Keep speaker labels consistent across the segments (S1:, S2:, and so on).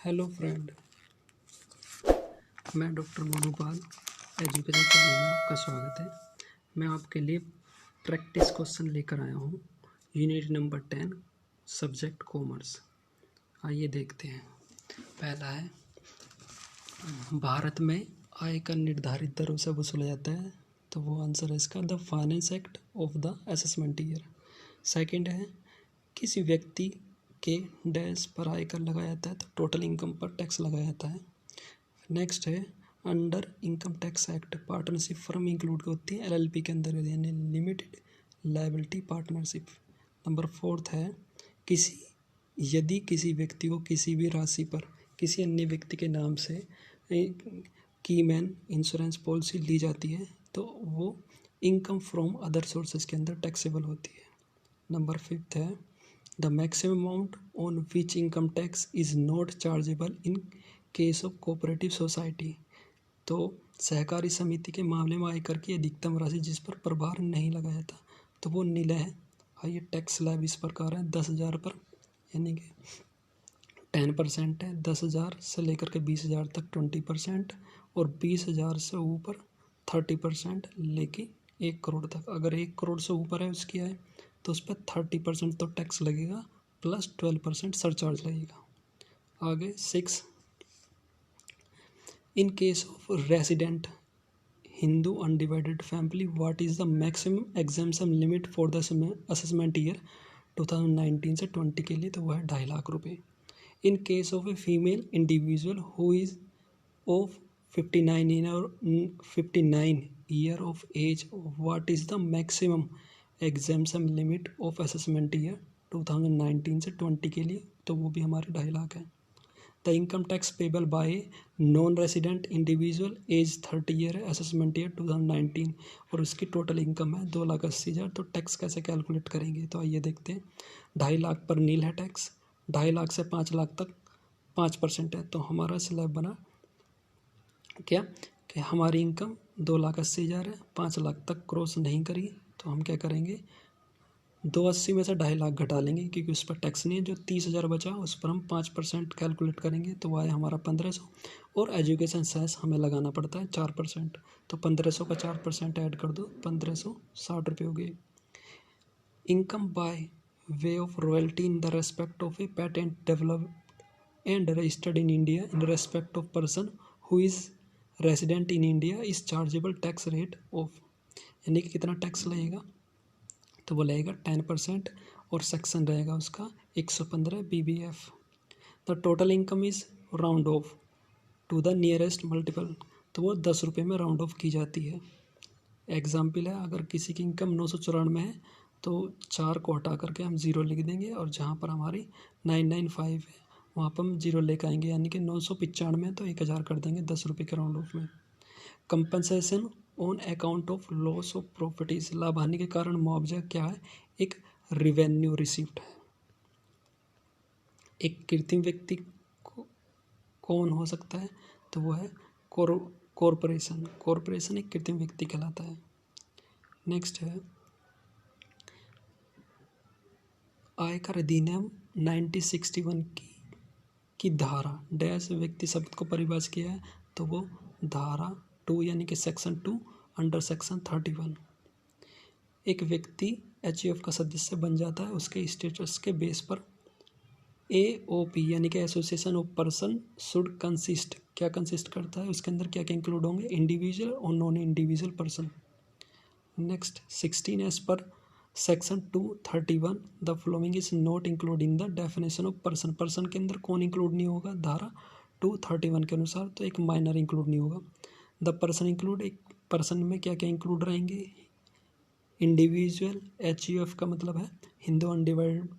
S1: Hello friend, मैं doctor मनुपाल education channel में आपका स्वागत है। मैं आपके लिए प्रैक्टिस क्वेश्चन लेकर आया हूँ। Unit number 10 subject commerce. आइए देखते हैं। पहला है, भारत में आयकर निर्धारित दरों से वसूला जाता है, तो वो आंसर है इसका the finance act of the assessment year. Second है, किसी व्यक्ति के डैश पर आयकर लगाया जाता है तो टोटल इनकम पर टैक्स लगाया जाता है। नेक्स्ट है, under income tax act partnership firm include होती है एलएलपी के अंदर, यानी limited liability partnership. Number fourth है, यदि किसी व्यक्ति को किसी भी राशि पर किसी अन्य व्यक्ति के नाम से कीमैन इंश्योरेंस पॉलिसी ली जाती है तो वो इनकम फ्रॉम अदर सोर्सेज के अंदर टैक्सेबल होती है। नंबर फिफ्थ है, the maximum amount on which income tax is not chargeable in case of cooperative society. तो सहकारी समिति के मामले में आयकर की अधिकतम राशि जिस पर प्रभार नहीं लगाया जाता तो वो नील है। ये टैक्स स्लैब इस प्रकार है 10,000 पर, यानी कि 10% है। 10,000 से लेकर के 20,000 तक 20%, और 20,000 से ऊपर 30%, लेकिन 1 करोड़ तक। अगर 1 करोड़ से ऊपर है उसकी आय तो उस पर 30% तो टैक्स लगेगा प्लस 12% सरचार्ज लगेगा। आगे 6, इन case of resident Hindu undivided family what is the maximum exemption limit for the assessment year 2019 से 20 के लिए, तो वह है 2.5 लाख रुपये। In case of a female individual who is of 59 year of age what is the maximum exemption limit of assessment year 2019 से 20 के लिए, तो वो भी हमारे 2.5 लाख है। The income tax payable by non resident individual age 30 year है, assessment year 2019, और उसकी टोटल इनकम है 2,80,000। तो टैक्स कैसे कैलकुलेट करेंगे, तो आइए देखते हैं। 2.5 लाख पर नील है टैक्स, 2.5 लाख से 5 लाख तक 5% है। तो हमारा स्लैब बना क्या कि हमारी इनकम 2,80,000 है, 5 लाख तक क्रॉस नहीं करी, तो हम क्या करेंगे, 280 में से 2.5 लाख घटा लेंगे क्योंकि उस पर टैक्स नहीं है। जो 30,000 बचा उस पर हम 5% कैलकुलेट करेंगे तो आए हमारा 1,500, और एजुकेशन सेस हमें लगाना पड़ता है 4%, तो 1,500 का 4% ऐड कर दो, 1,560 रुपये हो गए। Income by way of royalty in the respect of A patent developed and registered in India in respect of person who is resident in India is chargeable tax rate of, यानी कि कितना tax लगेगा, तो वो लगेगा 10%, और section रहेगा उसका 115 BBF। The total income is round off to the nearest multiple, तो वो 10 रुपये में राउंड ऑफ की जाती है। एग्जाम्पल है, अगर किसी की इनकम 994 है तो 4 को हटा करके हम 0 लिख देंगे, और जहाँ पर हमारी 995 है वहाँ पर हम 0 लेकर आएंगे, यानी कि 995 तो 1,000 कर देंगे 10 रुपये के राउंड ऑफ में। Compensation on account of loss of properties, लाभ हानि के कारण मुआवजा क्या है, एक रिवेन्यू रिसीप्ट है। एक कृत्रिम व्यक्ति कौन हो सकता है, तो वो है कॉरपोरेशन। कॉरपोरेशन एक कृत्रिम व्यक्ति कहलाता है। नेक्स्ट है, आयकर अधिनियम 1961 की धारा डैश व्यक्ति शब्द को परिभाषित किया है, तो वो धारा 2 यानी कि सेक्शन 2 अंडर सेक्शन 31। एक व्यक्ति HUF का सदस्य बन जाता है उसके स्टेटस के बेस पर। AOP यानी कि association of person should consist, क्या कंसिस्ट करता है, उसके अंदर क्या क्या इंक्लूड होंगे, इंडिविजुअल और non individual person. Next 16 as per section 231 the following is not include in the definition of person. Person के अंदर कौन इंक्लूड नहीं होगा, धारा 231 के अनुसार, तो एक माइनर इंक्लूड नहीं होगा। द पर्सन इंक्लूड, एक पर्सन में क्या क्या इंक्लूड रहेंगे, इंडिविजुअल, HUF का मतलब है Hindu undivided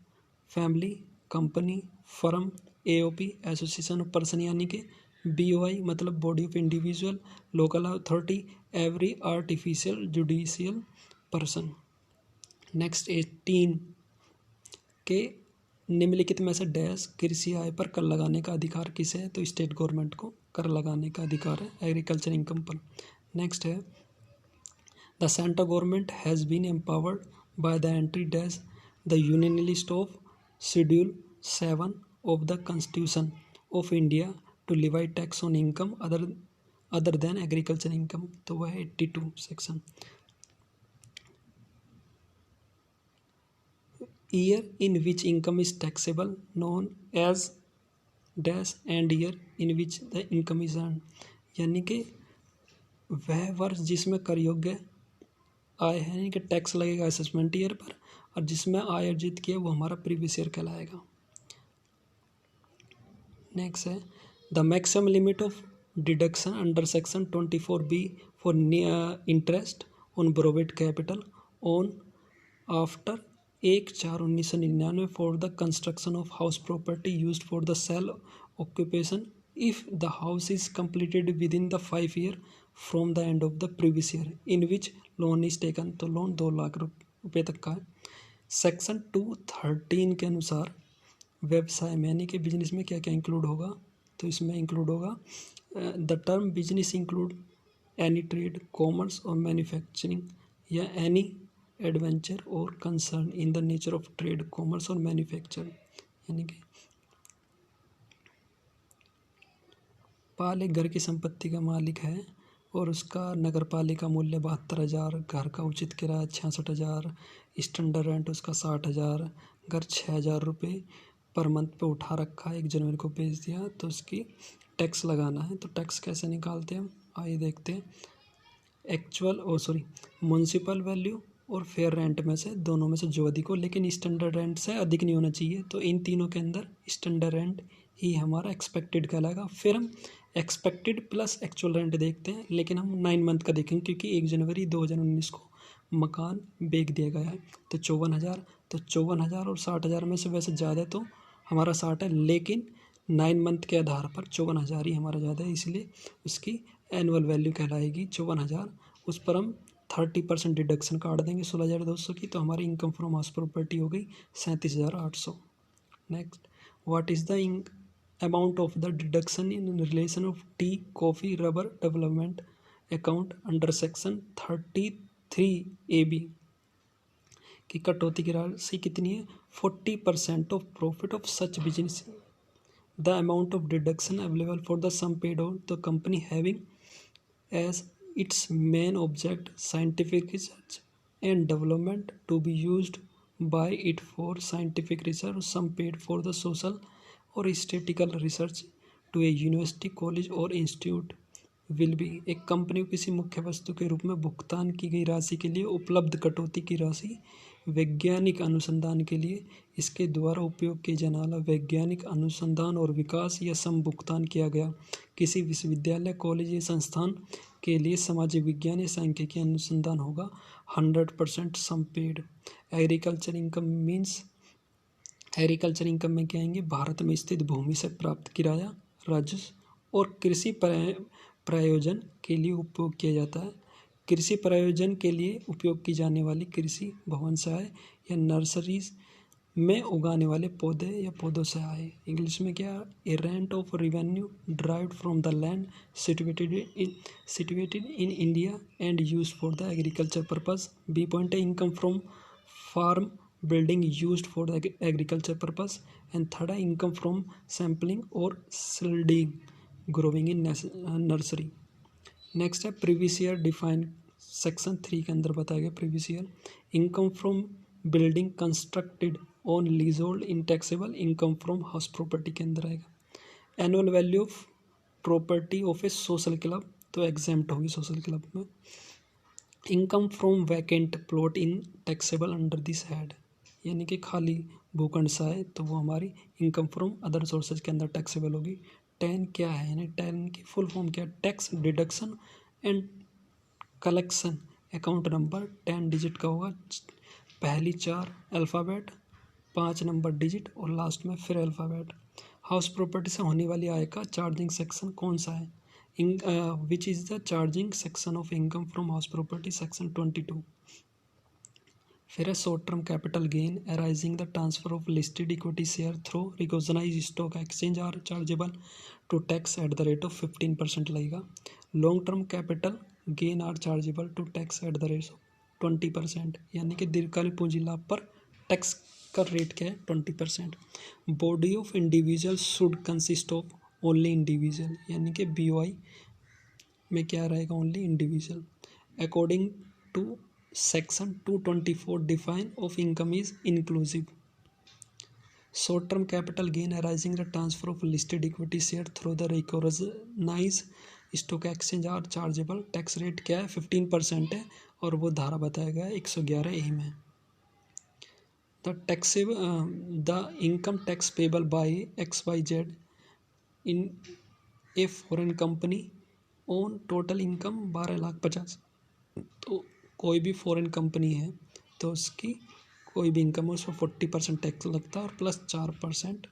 S1: family, company, firm, AOP association of person यानी कि BOI मतलब body of individual, local authority, every artificial judicial person. Next 18 के निम्नलिखित में से डैश कृषि आय पर कर लगाने का अधिकार किसे है, तो स्टेट गवर्नमेंट को कर लगाने का अधिकार है एग्रीकल्चर इनकम पर। नेक्स्ट है, the central government has been empowered by the entry dash the union list of schedule 7 of the constitution of India to levy tax on income other than agriculture income, तो वह है 82 section. Year in which income is taxable known as dash and year in which the income is earn, यानी कि वह वर्ष जिसमें कर योग्य आय है, यानी कि टैक्स लगेगा असेसमेंट ईयर पर, और जिसमें आय अर्जित किया वो हमारा प्रीवियस ईयर कहलाएगा। नेक्स्ट है the maximum limit of deduction under section 24B for interest on borrowed capital on after 1/4/1999 for the construction of house property used for the self occupation if the house is completed within the 5 year from the end of the previous year in which loan is taken, तो loan 2 lakh रुपये तक का है। Section 213 के अनुसार व्यवसाय में यानी कि बिजनेस में क्या क्या इंक्लूड होगा, तो इसमें इंक्लूड होगा the term business include any trade, commerce और मैन्युफैक्चरिंग या एनी एडवेंचर और concern in the nature of trade, commerce और मैन्युफैक्चर, यानी कि पाल एक घर की संपत्ति का मालिक है और उसका नगर पालिका मूल्य 72,000, घर का उचित किराया 66,000, स्टैंडर्ड रेंट उसका 60,000, घर 6,000 रुपये पर मंथ पे उठा रखा है, 1 जनवरी को बेच दिया, तो उसकी टैक्स लगाना है। तो टैक्स कैसे निकालते हैं, आइए देखते हैं। म्युनिसिपल वैल्यू और फेयर रेंट में से दोनों में से जो अधिक हो, लेकिन स्टैंडर्ड रेंट से अधिक नहीं होना चाहिए, तो इन तीनों के अंदर स्टैंडर्ड रेंट ही हमारा एक्सपेक्टेड कहलाएगा। फिर हम एक्सपेक्टेड प्लस एक्चुअल रेंट देखते हैं, लेकिन हम 9 मंथ का देखेंगे क्योंकि 1 जनवरी 2019 को मकान बेच दिया गया है। तो 54,000, तो 54,000 और 60,000 में से वैसे ज़्यादा तो हमारा 60 है, लेकिन 9 मंथ के आधार पर 54,000 ही हमारा ज़्यादा है, इसलिए उसकी एनुअल वैल्यू कहलाएगी 54,000। उस पर हम 30% डिडक्शन काट देंगे 16,200 की, तो हमारी इनकम फ्रॉम हाउस प्रॉपर्टी हो गई 37,800। Next, what is the amount of the deduction in relation of tea, coffee, rubber development account under section 33AB की कटौती की राशि कितनी है, 40% of profit of such business the amount of deduction available for the sum paid on the company having as its main object scientific research and development to be used by it for scientific research, sum paid for the social और statistical research to a university, college और institute will be. एक company को किसी मुख्य वस्तु के रूप में भुगतान की गई राशि के लिए उपलब्ध कटौती की राशि वैज्ञानिक अनुसंधान के लिए इसके द्वारा उपयोग किए जाने वाला वैज्ञानिक अनुसंधान और विकास या सम भुगतान किया गया किसी विश्वविद्यालय, कॉलेज या संस्थान के लिए सामाजिक विज्ञान या सांख्यिकी अनुसंधान होगा 100% sum paid. Agriculture income means, agriculture income में क्या आएंगे, भारत में स्थित भूमि से प्राप्त किराया, राजस्व और कृषि प्रयोजन के लिए उपयोग किया जाता है। कृषि प्रयोजन के लिए उपयोग की जाने वाली कृषि भवन से आय या नर्सरीज में उगाने वाले पौधे या पौधों से आय। इंग्लिश में क्या, a rent of revenue derived from the land situated in India and used for the agriculture purpose. B point है, income from farm building used for the agriculture purpose, and third है income from sampling or seedling growing in nursery। Next है previous year define section 3 के अंदर बताया गया previous year. Income from building constructed on lease hold in taxable income from house property के अंदर आएगा। Annual value of property of A social club, तो exempt होगी सोशल क्लब में। Income from vacant plot in taxable under this head, यानी कि खाली भूखंड सा है तो वो हमारी इनकम फ्रॉम अदर सोर्सेज के अंदर टैक्सेबल होगी। 10 क्या है, यानी 10 की फुल फॉर्म क्या है, tax deduction and collection account number 10 digit का होगा, पहली 4 अल्फ़ाबेट, 5 नंबर डिजिट और लास्ट में फिर अल्फ़ाबेट। हाउस प्रॉपर्टी से होने वाली आय का चार्जिंग सेक्शन कौन सा है, which is the charging section of income from house property, section 22। फिर है short term capital gain arising the transfer of listed equity share through recognise stock exchange are chargeable to tax at the rate of 15% लगेगा। Long term capital gain are chargeable to tax at the rate of 20%, यानी कि दीर्घकालिक पूंजी लाभ पर tax का rate क्या है 20%। Body of individual should consist of only individual, यानी कि BOI में क्या रहेगा, only individual. According to section 224 define of income is inclusive. Short term capital gain arising the transfer of listed equity share through the recognise stock exchange are chargeable. Tax rate क्या है, 15% है, और वो धारा बताया गया है 111A में। The income tax payable bye XYZ in a foreign company on total income 12,50,000। तो कोई भी फॉरेन कंपनी है तो उसकी कोई भी इनकम है उस पर 40% टैक्स लगता है और प्लस 4%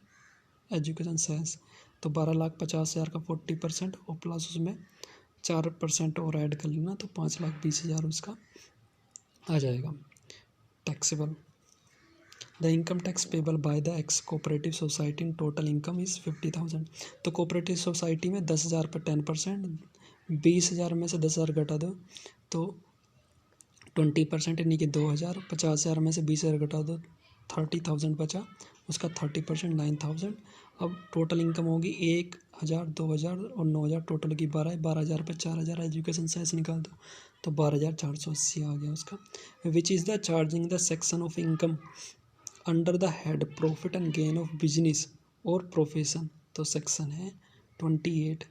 S1: एजुकेशन सेस। तो 12,50,000 का 40% और प्लस उसमें 4% और ऐड कर लेना, तो 5,20,000 उसका आ जाएगा taxable. The income tax payable by the x cooperative society in total income is 50,000। तो कोऑपरेटिव सोसाइटी में 10,000 पर 10%, 20,000 में से 10,000 घटा दो तो 20% यानी कि 2,000, 50,000 में से 20,000 घटा दो 30,000 बचा, उसका 30% 9,000। अब टोटल इनकम होगी 1,000, 2,000 और 9,000, टोटल की 12,000 पे 4,000 एजुकेशन सेस निकाल दो तो 12,480 आ गया उसका। Which is the charging the section of income under the head profit and gain of business और प्रोफेशन। तो सेक्शन है 28।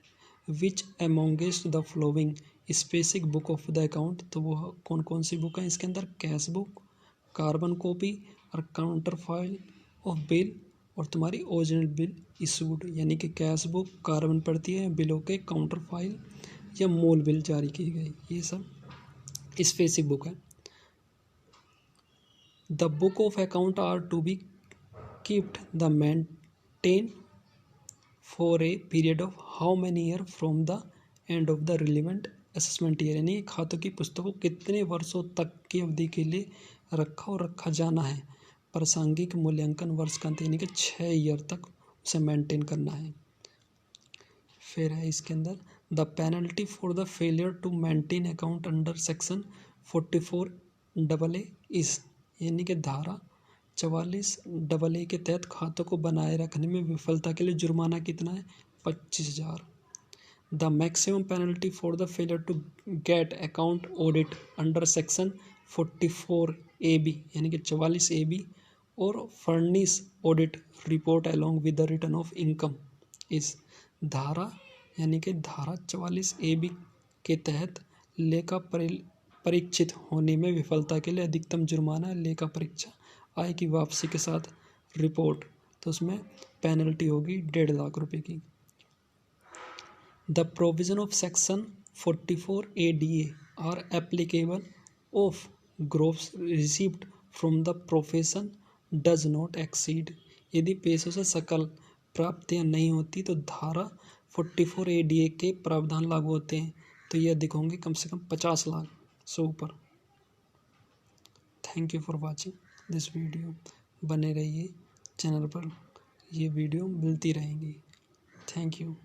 S1: Which amongst the following specific book of the account. तो वो कौन कौन सी बुक है इसके अंदर, कैश बुक, कार्बन कॉपी और काउंटर फाइल ऑफ बिल और तुम्हारी ओरिजिनल बिल इशूड, यानी कि कैश बुक, कार्बन पड़ती है, बिलों के काउंटर फाइल या मूल बिल जारी की गई, ये सब स्पेसिफिक बुक है। The book of account are to be keeped the maintain for a period of how many year from the end of the relevant assessment year, यानी खातों की पुस्तकों कितने वर्षों तक की अवधि के लिए रखा और रखा जाना है। प्रासंगिक मूल्यांकन वर्ष का अंत, यानी कि 6 ईयर तक उसे मेंटेन करना है। फिर है इसके अंदर the penalty for the failure to maintain account under section 44AA इस, यानी कि धारा 44AA के तहत खातों को बनाए रखने में विफलता के लिए जुर्माना कितना है, 25,000। The maximum penalty for the failure to get account audit under section 44AB, यानी कि 44AB और furnish audit report along with the return of income इस धारा, यानी कि धारा 44AB के तहत लेखा परीक्षित होने में विफलता के लिए अधिकतम जुर्माना लेखा परीक्षा आय की वापसी के साथ रिपोर्ट, तो उसमें पेनल्टी होगी 1.5 लाख रुपए की। The provision of section 44ADA are applicable of gross received from the profession does not exceed. यदि पेशों से सकल प्राप्तियां नहीं होती तो धारा 44ADA के प्रावधान लागू होते हैं, तो ये अधिक होंगे कम से कम 50 लाख से ऊपर। Thank you for watching this video. बने रहिए चैनल पर, ये वीडियो मिलती रहेंगी। Thank you.